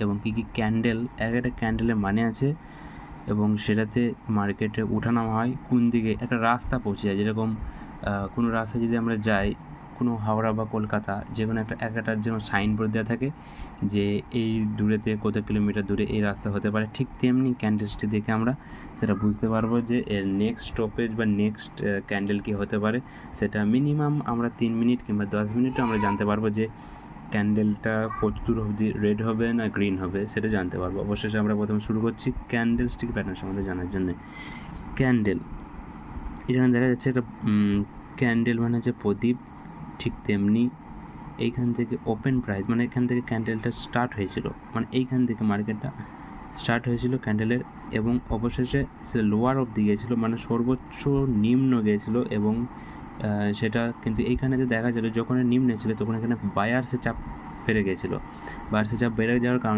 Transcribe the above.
এবং কী কী ক্যান্ডেল, এক একটা ক্যান্ডেলের মানে আছে এবং সেটাতে মার্কেটে ওঠানামা হয় কোন দিকে একটা রাস্তা পৌঁছে যায়। যেরকম কোনো রাস্তায় যদি আমরা যাই, কোনো হাওড়া বা কলকাতা যে কোনো একটার যেমন সাইনবোর্ড দেওয়া থাকে যে এই দূরেতে কত কিলোমিটার দূরে এই রাস্তা হতে পারে, ঠিক তেমনি ক্যান্ডেলসটি দেখে আমরা সেটা বুঝতে পারবো যে এর নেক্সট স্টপেজ বা নেক্সট ক্যান্ডেল কী হতে পারে। সেটা মিনিমাম আমরা 3 মিনিট কিংবা 10 মিনিটও আমরা জানতে পারবো যে ক্যান্ডেলটা কত দূর অবধি রেড হবে না গ্রিন হবে সেটা জানতে পারবো। অবশেষে আমরা প্রথমে শুরু করছি ক্যান্ডেল স্টিক প্যাটার্ন সম্বন্ধে জানার জন্য। ক্যান্ডেল, এখানে দেখা যাচ্ছে একটা ক্যান্ডেল মানে হচ্ছে প্রদীপ, ঠিক তেমনি এইখান থেকে ওপেন প্রাইস মানে এখান থেকে ক্যান্ডেলটা স্টার্ট হয়েছিল, মানে এইখান থেকে মার্কেটটা স্টার্ট হয়েছিল ক্যান্ডেলের এবং অবশেষে সে লোয়ার অবধি গিয়েছিলো, মানে সর্বোচ্চ নিম্ন গিয়েছিল এবং সেটা কিন্তু এইখানে যে দেখা গেলো যখন নিম্নে ছিল তখন এখানে বায়ার্সের চাপ বেড়ে গেছিলো। বায়ার্সের চাপ বেড়ে যাওয়ার কারণে